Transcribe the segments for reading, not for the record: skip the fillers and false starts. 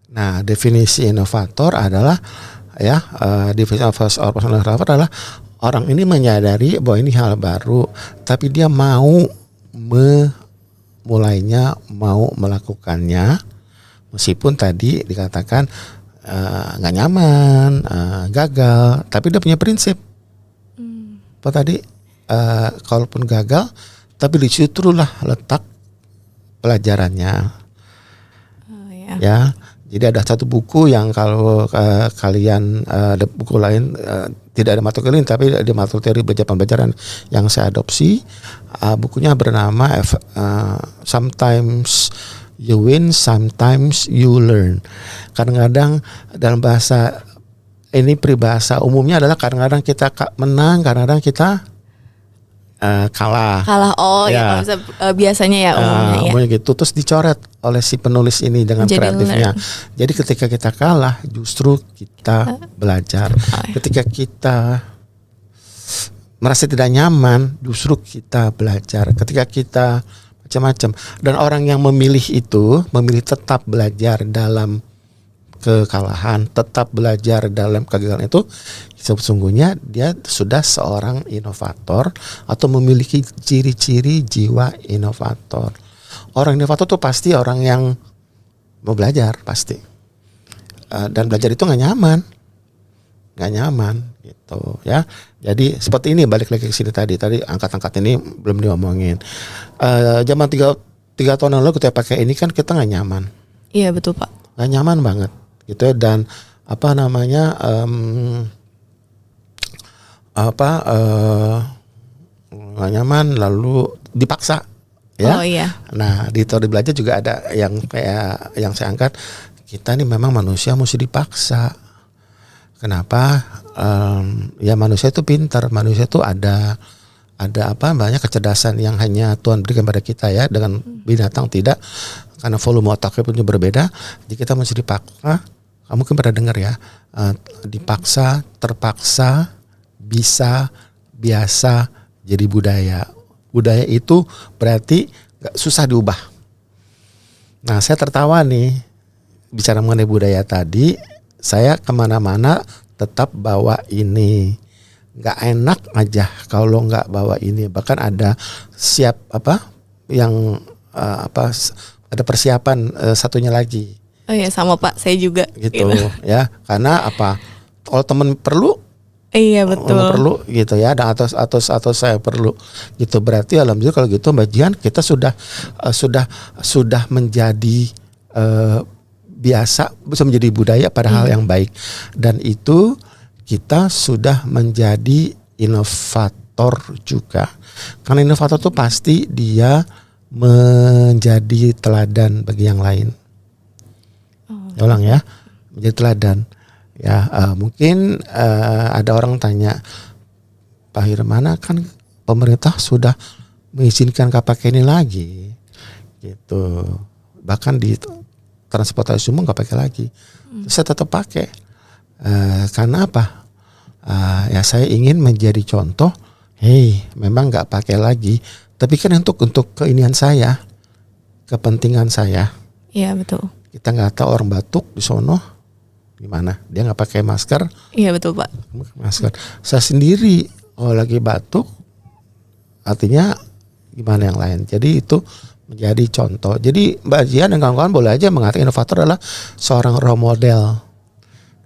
Nah, definisi inovator adalah definisi inovator adalah orang ini menyadari bahwa ini hal baru, tapi dia mau memulainya, mau melakukannya, meskipun tadi dikatakan nggak nyaman, gagal, tapi dia punya prinsip. Apa tadi? Kalaupun gagal, tapi di situ lah letak pelajarannya. Ya. Jadi ada satu buku yang kalau kalian ada buku lain tidak ada materi lain tapi ada materi pembelajaran yang saya adopsi. Bukunya bernama Sometimes You Win, Sometimes You Learn. Kadang-kadang dalam bahasa ini peribahasa umumnya adalah kadang-kadang kita menang, kadang-kadang kita kalah. Ya, biasanya ya umumnya gitu. Terus dicoret oleh si penulis ini dengan kreatifnya. Jadi ketika kita kalah, justru kita belajar. Ketika kita merasa tidak nyaman, justru kita belajar. Ketika kita macam-macam. Dan orang yang memilih tetap belajar dalam kekalahan, tetap belajar dalam kegagalan itu, sesungguhnya dia sudah seorang inovator atau memiliki ciri-ciri jiwa inovator. Orang inovator tuh pasti orang yang mau belajar pasti, dan belajar itu nggak nyaman gitu ya. Jadi seperti ini, balik lagi ke sini tadi angkat-angkat ini belum diomongin. Zaman 3 tahun yang lalu kita pakai ini kan kita nggak nyaman. Iya betul Pak. Nggak nyaman banget gitu, dan nggak nyaman lalu dipaksa ya. Oh iya. Nah di teori belajar juga ada yang kayak yang saya angkat, kita nih memang manusia mesti dipaksa. Kenapa? Ya manusia itu pintar, manusia itu ada banyak kecerdasan yang hanya Tuhan berikan pada kita ya, dengan binatang tidak, karena volume otaknya punya berbeda. Jadi kita mesti dipaksa. Kamu mungkin pernah dengar ya, dipaksa, terpaksa, bisa, biasa, jadi budaya. Budaya itu berarti gak susah diubah. Nah saya tertawa nih bicara mengenai budaya tadi. Saya kemana-mana tetap bawa ini. Gak enak aja kalau gak bawa ini. Bahkan ada ada persiapan satunya lagi. Oh ya sama Pak, saya juga gitu. Ya, karena apa? Kalau teman perlu, iya betul. Perlu gitu ya, dan atau saya perlu gitu. Berarti alhamdulillah kalau gitu Mbak Jian, kita sudah menjadi biasa, bisa menjadi budaya pada hal yang baik, dan itu kita sudah menjadi inovator juga. Karena inovator itu pasti dia menjadi teladan bagi yang lain. Ulang ya, menjadi teladan. Ya, mungkin ada orang tanya, Pak Hirmana, kan pemerintah sudah mengizinkan KPK ini lagi, gitu. Bahkan di transportasi umum nggak pakai lagi. Terus saya tetap pakai. Karena apa? Ya saya ingin menjadi contoh. Memang nggak pakai lagi, tapi kan untuk keinian saya, kepentingan saya. Iya betul. Kita nggak tahu orang batuk di sono gimana, dia nggak pakai masker. Iya betul Pak. Masker. Saya sendiri kalau lagi batuk, artinya gimana yang lain. Jadi itu menjadi contoh. Jadi Mbak Jian dan kawan-kawan boleh aja mengatakan inovator adalah seorang role model,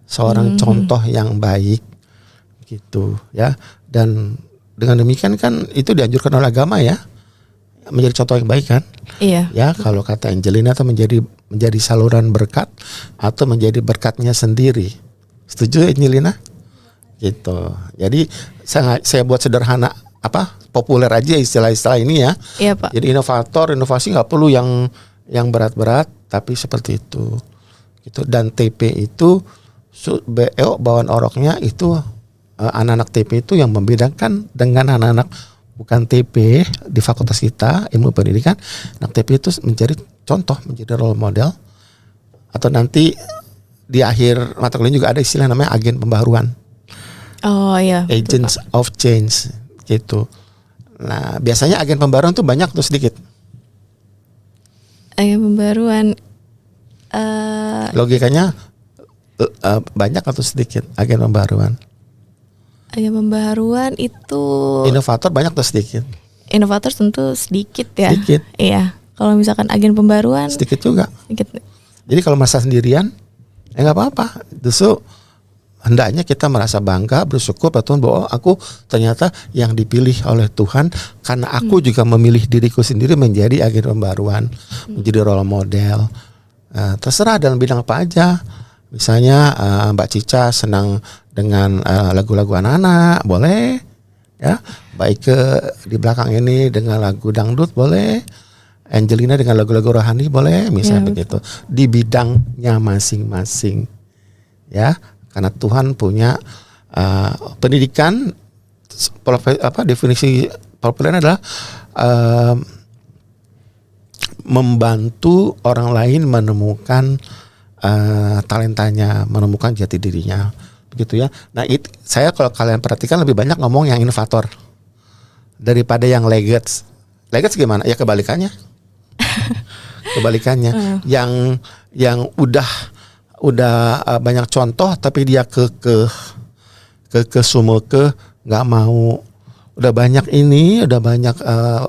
seorang contoh yang baik, gitu ya. Dan dengan demikian kan itu dianjurkan oleh agama ya, menjadi contoh yang baik kan. Iya. Ya kalau kata Angelina itu menjadi saluran berkat atau menjadi berkatnya sendiri. Setuju Angelina? Gitu. Jadi saya buat sederhana, populer aja istilah-istilah ini ya. Iya Pak. Jadi inovasi nggak perlu yang berat-berat, tapi seperti itu. Gitu. Dan TP itu bawaan oroknya itu anak-anak TP itu yang membedakan dengan anak-anak bukan TP di fakultas kita ilmu pendidikan. Anak TP itu menjadi contoh, menjadi role model. Atau nanti di akhir mata kuliah juga ada istilah namanya agen pembaruan. Oh iya. Agents of change gitu. Nah biasanya agen pembaruan tuh banyak atau sedikit? Agen pembaruan Logikanya banyak atau sedikit agen pembaruan? Agen pembaruan itu Inovator banyak atau sedikit? inovator tentu sedikit ya. Sedikit. Iya. Kalau misalkan agen pembaruan Sedikit juga. sedikit. Jadi kalau merasa sendirian, nggak apa-apa. Justru hendaknya kita merasa bangga, bersyukur pada Tuhan bahwa aku ternyata yang dipilih oleh Tuhan karena aku juga memilih diriku sendiri menjadi agen pembaruan, menjadi role model. Terserah dalam bidang apa aja. Misalnya Mbak Cica senang dengan lagu-lagu anak-anak, boleh. Ya, baik di belakang ini dengan lagu dangdut boleh. Angelina dengan lagu-lagu rohani boleh, misalnya begitu. Di bidangnya masing-masing. Ya, karena Tuhan punya pendidikan definisi populer adalah membantu orang lain menemukan talentanya, menemukan jati dirinya, begitu ya. Nah, saya kalau kalian perhatikan lebih banyak ngomong yang inovator daripada yang legacy. Legacy gimana? Ya kebalikannya. Yang udah banyak contoh tapi dia nggak mau. Udah banyak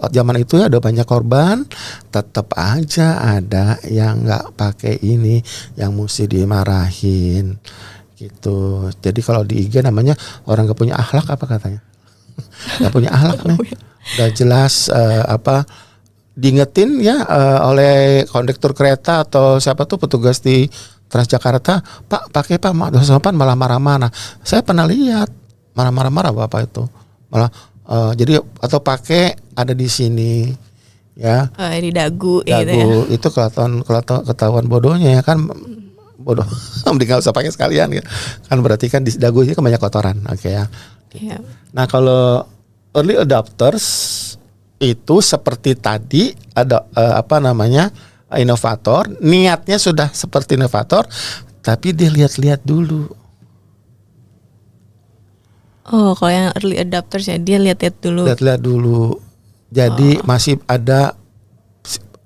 zaman itu ya udah banyak korban, tetap aja ada yang nggak pakai ini, yang mesti dimarahin gitu. Jadi kalau di IG namanya orang gak punya akhlak apa katanya? Gak punya akhlak nih. Udah jelas diingetin ya oleh kondektur kereta atau siapa tuh petugas di Transjakarta, Pak pakai Pak sopan malah marah-marah. Saya pernah lihat marah-marah Bapak itu malah jadi atau pakai ada di sini ya di dagu gitu ya. Itu ketahuan bodohnya ya kan, bodoh nggak usah pakai sekalian ya kan, berarti kan di dagu ini kan banyak kotoran. Oke ya. Yeah. Nah kalau early adopters itu seperti tadi ada inovator, niatnya sudah seperti inovator, tapi dia lihat-lihat dulu. Oh, kalau yang early adopters ya dia lihat-lihat dulu. Lihat-lihat dulu. Jadi masih ada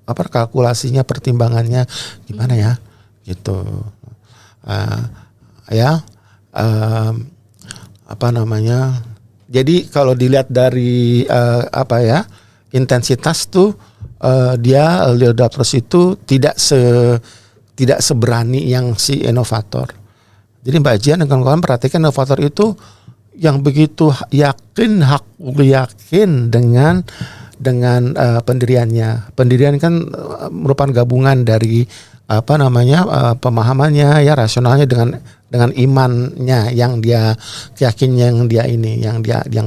kalkulasinya, pertimbangannya gimana ya, gitu. Jadi kalau dilihat dari intensitas tuh dia early adopters itu tidak seberani yang si inovator. Jadi Mbak Jian dan kawan-kawan perhatikan, inovator itu yang begitu yakin dengan pendiriannya. Pendirian kan merupakan gabungan dari pemahamannya ya, rasionalnya dengan imannya yang dia yakin, yang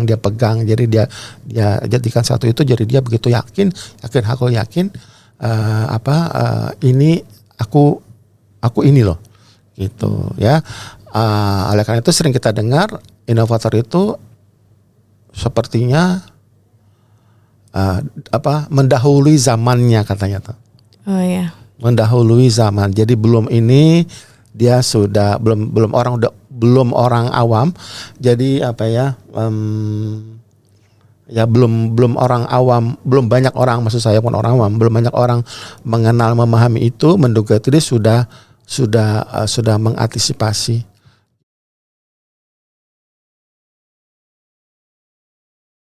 dia pegang. Jadi dia jadikan satu itu, jadi dia begitu yakin ini aku ini loh gitu ya. Oleh karena itu sering kita dengar inovator itu sepertinya mendahului zamannya katanya tuh. Oh ya. Mendahului zaman. Jadi belum dia sudah belum orang awam. Jadi belum orang awam, belum banyak orang, maksud saya pun orang awam, belum banyak orang mengenal, memahami itu, menduga itu dia sudah mengantisipasi